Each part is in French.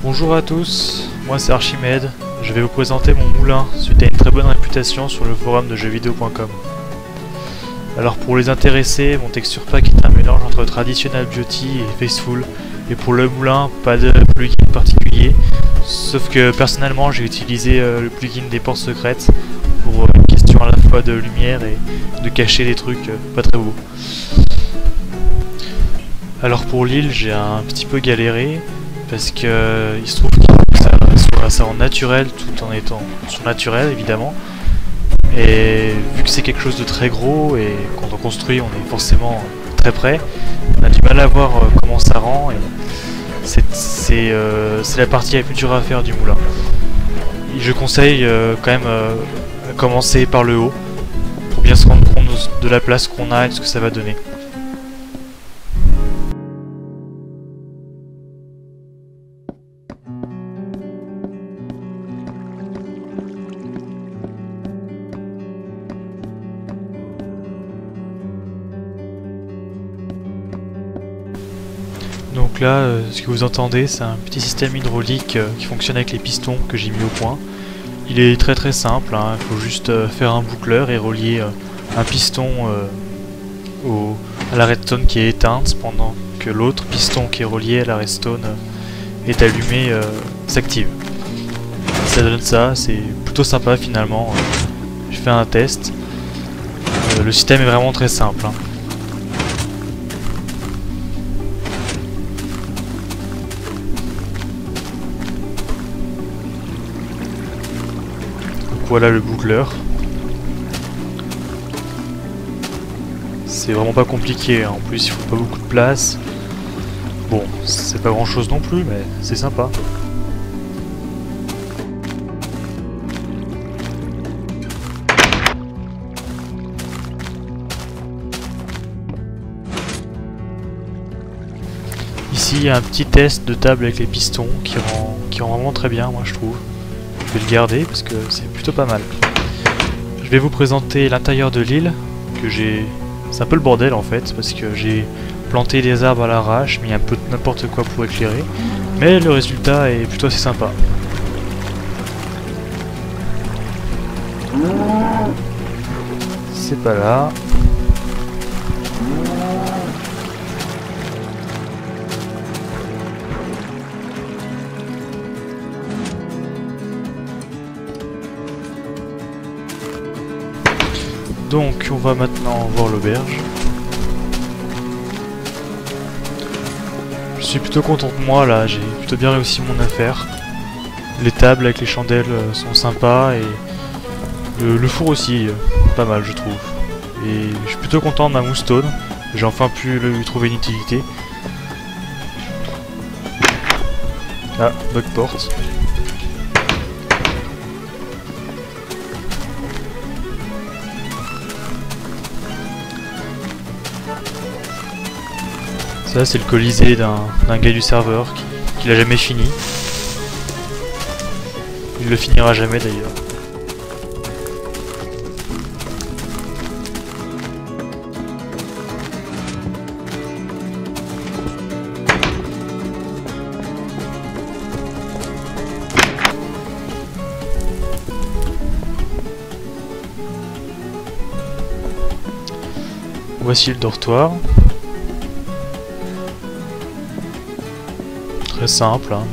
Bonjour à tous, moi c'est Archimède, je vais vous présenter mon moulin suite à une très bonne réputation sur le forum de jeuxvideo.com. Alors pour les intéressés, mon texture pack est un mélange entre Traditional Beauty et Faceful, et pour le moulin, pas de plugin particulier, sauf que personnellement j'ai utilisé le plugin des portes secrètes pour une question à la fois de lumière et de cacher des trucs pas très beaux. Alors pour l'île, j'ai un petit peu galéré parce que il se trouve qu'il faut que ça rende naturel tout en étant surnaturel évidemment. Et vu que c'est quelque chose de très gros et quand on construit on est forcément très près, on a du mal à voir comment ça rend et c'est la partie la plus dure à faire du moulin. Et je conseille quand même à commencer par le haut pour bien se rendre compte de la place qu'on a et de ce que ça va donner. Donc là, ce que vous entendez, c'est un petit système hydraulique qui fonctionne avec les pistons que j'ai mis au point. Il est très simple, hein, il faut juste faire un boucleur et relier un piston à la redstone qui est éteinte pendant que l'autre piston qui est relié à la redstone est allumé, s'active. Ça donne ça, c'est plutôt sympa finalement. J'ai fait un test. Le système est vraiment très simple. Hein. Voilà le boucleur. C'est vraiment pas compliqué, hein. En plus il faut pas beaucoup de place. Bon, c'est pas grand chose non plus, mais c'est sympa. Ici il y a un petit test de table avec les pistons qui rend vraiment très bien, moi je trouve. Je vais le garder parce que c'est plutôt pas mal. Je vais vous présenter l'intérieur de l'île que j'ai... C'est un peu le bordel en fait parce que j'ai planté des arbres à l'arrache, mis un peu de n'importe quoi pour éclairer. Mais le résultat est plutôt assez sympa. C'est pas là. Donc on va maintenant voir l'auberge. Je suis plutôt content de moi là, j'ai plutôt bien réussi mon affaire. Les tables avec les chandelles sont sympas et le four aussi, pas mal je trouve. Et je suis plutôt content de ma moustone, j'ai enfin pu lui trouver une utilité. Ah, bug porte. Ça c'est le colisée d'un gars du serveur qui l'a jamais fini. Il le finira jamais d'ailleurs. Voici le dortoir. Très simple. Hein.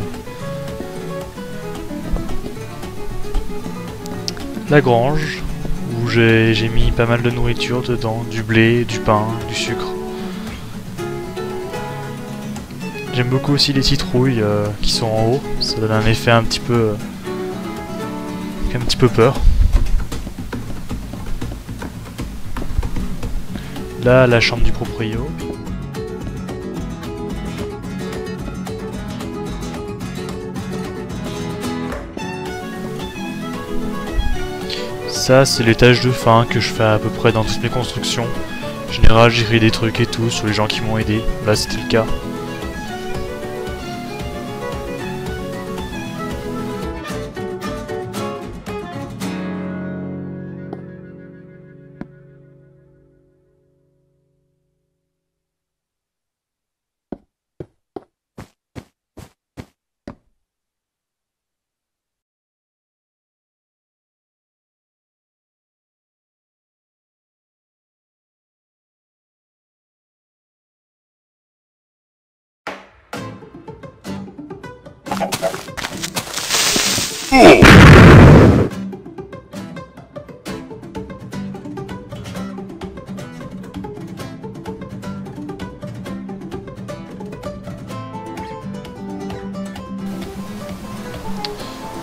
La grange, où j'ai mis pas mal de nourriture dedans, du blé, du pain, du sucre. J'aime beaucoup aussi les citrouilles qui sont en haut, ça donne un effet un petit peu peur. Là, la chambre du proprio. Ça, c'est l'étage de fin que je fais à peu près dans toutes mes constructions. En général, j'écris des trucs et tout sur les gens qui m'ont aidé. Là, c'était le cas.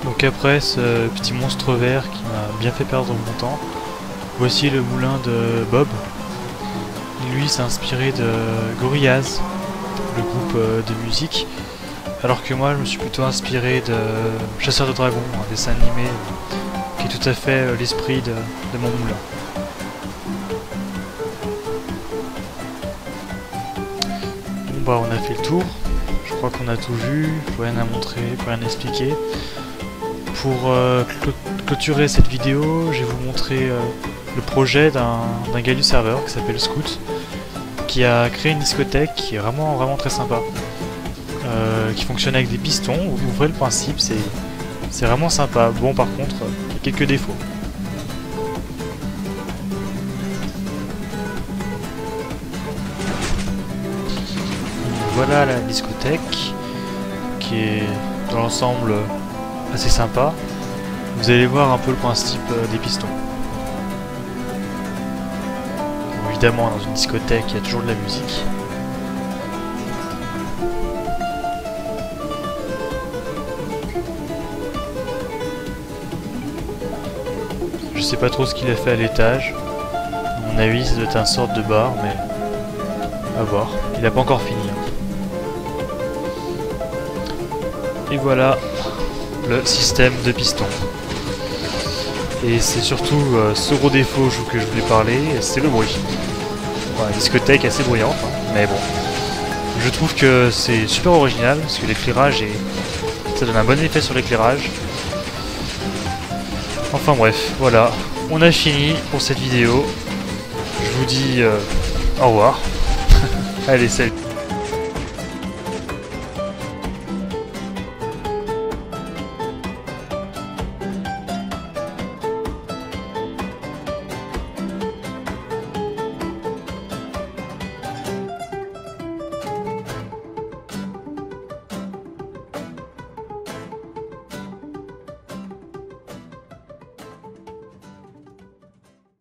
Donc après ce petit monstre vert qui m'a bien fait perdre mon temps, voici le moulin de Bob. Lui s'est inspiré de Gorillaz, le groupe de musique, alors que moi je me suis plutôt inspiré de Chasseur de Dragons, un dessin animé qui est tout à fait l'esprit de mon moulin. Bon bah on a fait le tour, je crois qu'on a tout vu, plus rien à montrer, plus rien à expliquer. Pour clôturer cette vidéo, je vais vous montrer le projet d'un gars du serveur qui s'appelle Scout, qui a créé une discothèque qui est vraiment très sympa, qui fonctionne avec des pistons. Vous ouvrez le principe, c'est vraiment sympa. Bon, par contre, il y a quelques défauts. Voilà la discothèque, qui est dans l'ensemble assez sympa. Vous allez voir un peu le principe des pistons. Bon, évidemment, dans une discothèque, il y a toujours de la musique. Je sais pas trop ce qu'il a fait à l'étage. À mon avis, ça doit être une sorte de bar, mais à voir. Il a pas encore fini. Et voilà le système de piston. Et c'est surtout ce gros défaut que je voulais parler, c'est le bruit. Voilà, une discothèque assez bruyante, hein, mais bon. Je trouve que c'est super original, parce que l'éclairage ça donne un bon effet sur l'éclairage. Enfin bref, voilà, on a fini pour cette vidéo. Je vous dis au revoir. Allez, salut.